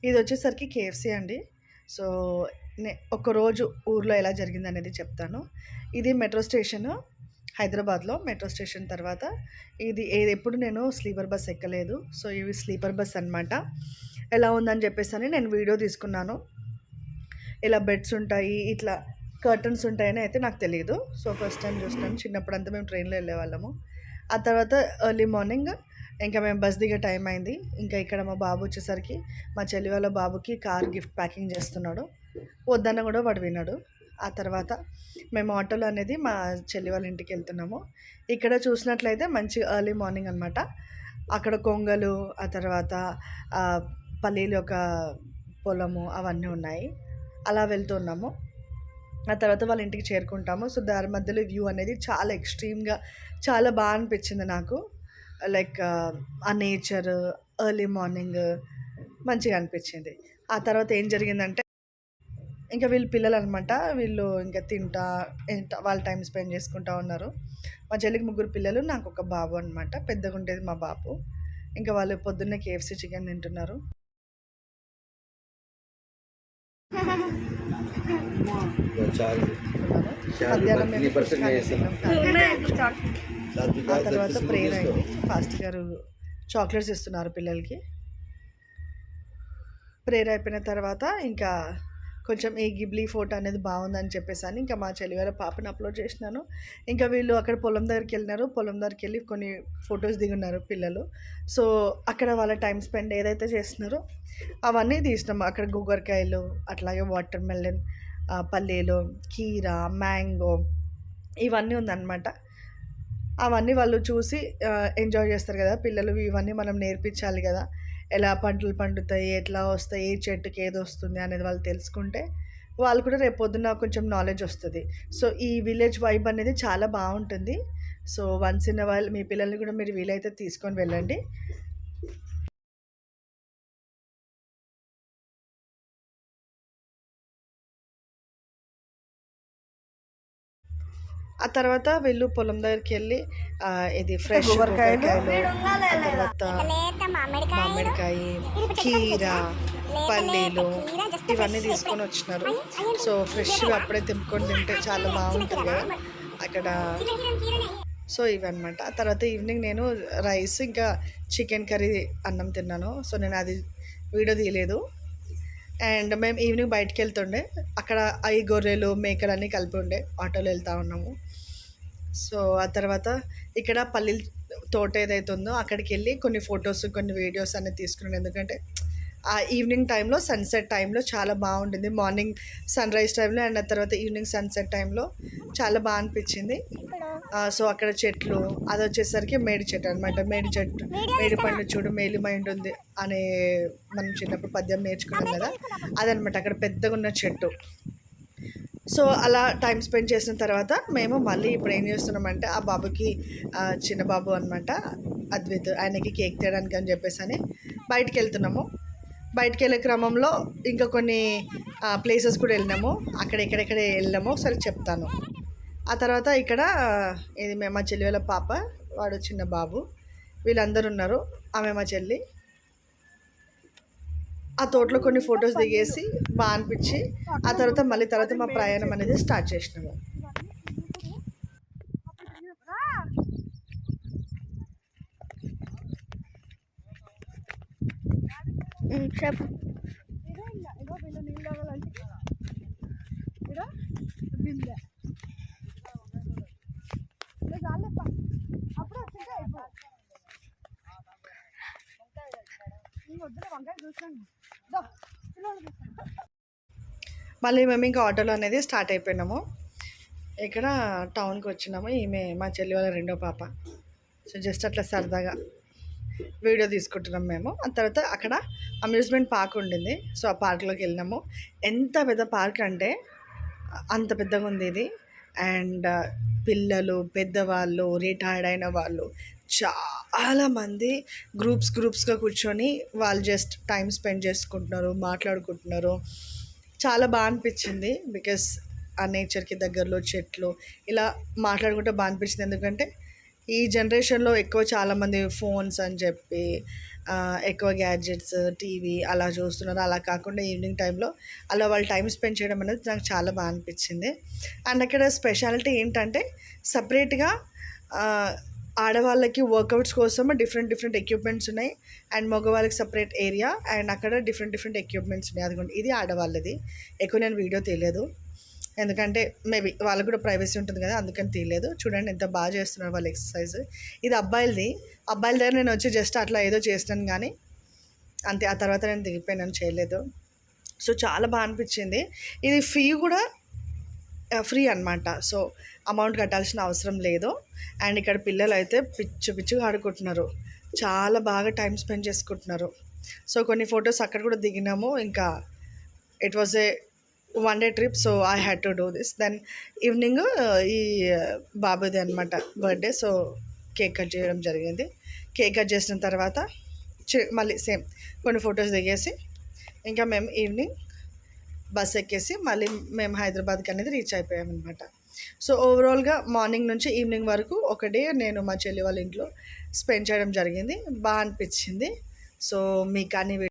ఇది వచ్చేసరికి కేఎఫ్సీ అండి. సో ఒకరోజు ఊర్లో ఎలా జరిగిందనేది చెప్తాను. ఇది మెట్రో స్టేషను, హైదరాబాద్లో మెట్రో స్టేషన్ తర్వాత ఇది ఎప్పుడు నేను స్లీపర్ బస్ ఎక్కలేదు. సో ఇవి స్లీపర్ బస్ అనమాట. ఎలా ఉందని చెప్పేసి నేను వీడియో తీసుకున్నాను. ఇలా బెడ్స్ ఉంటాయి, ఇట్లా కర్టన్స్ ఉంటాయని అయితే నాకు తెలియదు. సో ఫస్ట్ టైం చూస్తున్నాను. చిన్నప్పుడంతా మేము ట్రైన్లో వెళ్ళేవాళ్ళము. ఆ తర్వాత ఎర్లీ మార్నింగ్ ఇంకా మేము బస్ దిగే టైం అయింది. ఇంకా ఇక్కడ మా బాబు వచ్చేసరికి మా చెల్లి వాళ్ళ బాబుకి కార్ గిఫ్ట్ ప్యాకింగ్ చేస్తున్నాడు. వద్దన్న కూడా వాడు విన్నాడు. ఆ తర్వాత మేము ఆటోలో అనేది మా చెల్లి వాళ్ళ ఇంటికి వెళ్తున్నాము. ఇక్కడ చూసినట్లయితే మంచి ఎర్లీ మార్నింగ్ అనమాట. అక్కడ కొంగలు, ఆ తర్వాత పల్లీలు ఒక పొలము అవన్నీ ఉన్నాయి. అలా వెళ్తున్నాము. ఆ తర్వాత వాళ్ళ ఇంటికి చేరుకుంటాము. సో దారి మధ్యలో వ్యూ అనేది చాలా ఎక్స్ట్రీమ్గా చాలా బాగా అనిపించింది నాకు. లైక్ ఆ నేచర్, ఎర్లీ మార్నింగ్ మంచిగా అనిపించింది. ఆ తర్వాత ఏం జరిగిందంటే ఇంకా వీళ్ళు పిల్లలు అనమాట. వీళ్ళు ఇంకా తింటా వాళ్ళ టైం స్పెండ్ చేసుకుంటూ ఉన్నారు. మా చెల్లికి 3 పిల్లలు, నాకు ఒక బాబు అనమాట. పెద్దగా ఉండేది మా బాబు. ఇంకా వాళ్ళు పొద్దున్నే కేఎఫ్సీ చికెన్ తింటున్నారు. మధ్యాహ్నం ఆ తర్వాత ప్రేయర్ అయింది. ఫాస్ట్ గారు చాక్లెట్స్ ఇస్తున్నారు పిల్లలకి. ప్రేయర్ అయిపోయిన తర్వాత ఇంకా కొంచెం ఈ గిబ్లీ ఫోటో అనేది బాగుందని చెప్పేసి ఇంకా మా చెల్లి వాళ్ళ పాపని అప్లోడ్ చేసినాను. ఇంకా వీళ్ళు అక్కడ పొలం దగ్గరికి వెళ్ళినారు. పొలం దగ్గరికి వెళ్ళి కొన్ని ఫొటోస్ దిగున్నారు పిల్లలు. సో అక్కడ వాళ్ళ టైం స్పెండ్ ఏదైతే చేస్తున్నారో అవన్నీ తీసినాము. అక్కడ గుమ్మడికాయలు, అట్లాగే వాటర్ మెలన్, పల్లీలు, కీరా, మ్యాంగో ఇవన్నీ ఉందన్నమాట. అవన్నీ వాళ్ళు చూసి ఎంజాయ్ చేస్తారు కదా పిల్లలు. ఇవన్నీ మనం నేర్పించాలి కదా, ఎలా పంటలు పండుతాయి, ఎట్లా వస్తాయి, ఏ చెట్టుకి ఏది వస్తుంది అనేది వాళ్ళు తెలుసుకుంటే వాళ్ళు కూడా రేపు పొద్దున్న కొంచెం నాలెడ్జ్ వస్తుంది. సో ఈ విలేజ్ వైబ్ అనేది చాలా బాగుంటుంది. సో వన్స్ ఇన్ వైల్ మీ పిల్లల్ని కూడా మీరు వీలైతే తీసుకొని వెళ్ళండి. ఆ తర్వాత వీళ్ళు పొలం దగ్గరికి వెళ్ళి ఇది ఫ్రెష్ గుమ్మడికాయలు, తర్వాత మామిడికాయ, కీర, పల్లీలు ఇవన్నీ తీసుకొని వచ్చినారు. సో ఫ్రెష్గా అప్పుడే తెంపుకొని తింటే చాలా బాగుంటుంది కదా అక్కడ. సో ఇవన్నమాట. ఆ తర్వాత ఈవినింగ్ నేను రైస్ ఇంకా చికెన్ కర్రీ అన్నం తిన్నాను. సో నేను అది వీడియో తీయలేదు. అండ్ మేము ఈవినింగ్ బయటకు వెళ్తుండే, అక్కడ అవి గొర్రెలు మేకలు అన్నీ కలిపి ఉండే, ఆటోలో వెళ్తూ ఉన్నాము. సో ఆ తర్వాత ఇక్కడ పల్లీల తోట ఏదైతే ఉందో అక్కడికి వెళ్ళి కొన్ని ఫొటోస్ కొన్ని వీడియోస్ అనేది తీసుకున్నాను. ఎందుకంటే ఆ ఈవినింగ్ టైంలో సన్సెట్ టైంలో చాలా బాగుంటుంది. మార్నింగ్ సన్ రైజ్ టైంలో అండ్ ఆ తర్వాత ఈవినింగ్ సన్సెట్ టైంలో చాలా బాగా అనిపించింది. సో అక్కడ చెట్లు, అది వచ్చేసరికి మేడి చెట్టు అనమాట. మేడి చెట్టు, మేడి పండు చూడు మేలిమై ఉంటుంది అనే మనం చిన్నప్పుడు పద్యం నేర్చుకున్నాం కదా, అదనమాట అక్కడ పెద్దగా ఉన్న చెట్టు. సో అలా టైం స్పెండ్ చేసిన తర్వాత మేము మళ్ళీ ఇప్పుడు ఏం చేస్తున్నామంటే ఆ బాబుకి, చిన్న బాబు అనమాట అద్విత్, ఆయనకి కేక్ తేయడానికి అని చెప్పేసి బయటికి వెళ్తున్నాము. బయటికి వెళ్ళే క్రమంలో ఇంకా కొన్ని ప్లేసెస్ కూడా వెళ్ళినాము. అక్కడ ఎక్కడెక్కడ వెళ్ళామో ఒకసారి చెప్తాను. ఆ తర్వాత ఇక్కడ ఇది మా చెల్లి వాళ్ళ పాప, వాడు చిన్న బాబు, వీళ్ళందరూ ఉన్నారు. ఆమె మా చెల్లి. ఆ తోటలో కొన్ని ఫొటోస్ దిగేసి బాగా అనిపించి ఆ తర్వాత మళ్ళీ మా ప్రయాణం అనేది స్టార్ట్ చేసినాము. మళ్ళీ మేము ఇంకా ఆటోలో అనేది స్టార్ట్ అయిపోయినాము. ఇక్కడ టౌన్కి వచ్చినాము. ఈమె మా చెల్లి వాళ్ళ రెండో పాప. సో జస్ట్ అట్లా సరదాగా వీడియో తీసుకుంటున్నాం మేము. ఆ తర్వాత అక్కడ అమ్యూజ్మెంట్ పార్క్ ఉండింది. సో ఆ పార్క్లోకి వెళ్ళినాము. ఎంత పెద్ద పార్క్ అంటే అంత పెద్దగా ఉంది ఇది. అండ్ పిల్లలు, పెద్దవాళ్ళు, రిటైర్డ్ అయిన వాళ్ళు చాలామంది గ్రూప్స్గా కూర్చొని వాళ్ళు జస్ట్ టైం స్పెండ్ చేసుకుంటున్నారు, మాట్లాడుకుంటున్నారు. చాలా బాగా అనిపించింది. బికాస్ ఆ నేచర్కి దగ్గరలో చెట్లు ఇలా మాట్లాడుకుంటే బాగా అనిపించింది. ఎందుకంటే ఈ జనరేషన్లో ఎక్కువ చాలామంది ఫోన్స్ అని చెప్పి ఎక్కువ గ్యాడ్జెట్స్, టీవీ అలా చూస్తున్నారు. అలా కాకుండా ఈవినింగ్ టైంలో అలా వాళ్ళు టైం స్పెండ్ చేయడం అనేది నాకు చాలా బాగా అనిపించింది. అండ్ అక్కడ స్పెషాలిటీ ఏంటంటే సపరేట్గా ఆడవాళ్ళకి వర్కౌట్స్ కోసం డిఫరెంట్ ఎక్విప్మెంట్స్ ఉన్నాయి. అండ్ మగవాళ్ళకి సపరేట్ ఏరియా, అండ్ అక్కడ డిఫరెంట్ ఎక్విప్మెంట్స్ ఉన్నాయి. అదిగోండి, ఇది ఆడవాళ్ళది. ఎక్కువ నేను వీడియో తీయలేదు, ఎందుకంటే మేబీ వాళ్ళకు కూడా ప్రైవసీ ఉంటుంది కదా, అందుకని తీయలేదు. చూడండి ఎంత బాగా చేస్తున్నారు వాళ్ళు ఎక్సర్సైజ్. ఇది అబ్బాయిల దగ్గర నేను వచ్చి జస్ట్ అట్లా ఏదో చేస్తాను కానీ అంతే. ఆ తర్వాత నేను దిగిపోయినాను, చేయలేదు. సో చాలా బాగా అనిపించింది. ఇది ఫీ కూడా ఫ్రీ అనమాట, సో అమౌంట్ కట్టాల్సిన అవసరం లేదు. అండ్ ఇక్కడ పిల్లలు అయితే పిచ్చిగా ఆడుకుంటున్నారు, చాలా బాగా టైం స్పెండ్ చేసుకుంటున్నారు. సో కొన్ని ఫొటోస్ అక్కడ కూడా దిగినాము. ఇంకా it was a one day trip, so I had to do this. Then evening ఈ బాబుది అనమాట బర్త్డే, సో కేక్ కట్ చేయడం జరిగింది. కేక్ కట్ చేసిన తర్వాత మళ్ళీ సేమ్ కొన్ని ఫొటోస్ దిగేసి ఇంకా మేము ఈవినింగ్ బస్ ఎక్కేసి మళ్ళీ మేము హైదరాబాద్కి అనేది రీచ్ అయిపోయామన్నమాట. సో ఓవరాల్గా మార్నింగ్ నుంచి ఈవినింగ్ వరకు ఒక డే నేను మా చెల్లి వాళ్ళ ఇంట్లో స్పెండ్ చేయడం జరిగింది. బాగా అనిపించింది. సో మీకు కానీ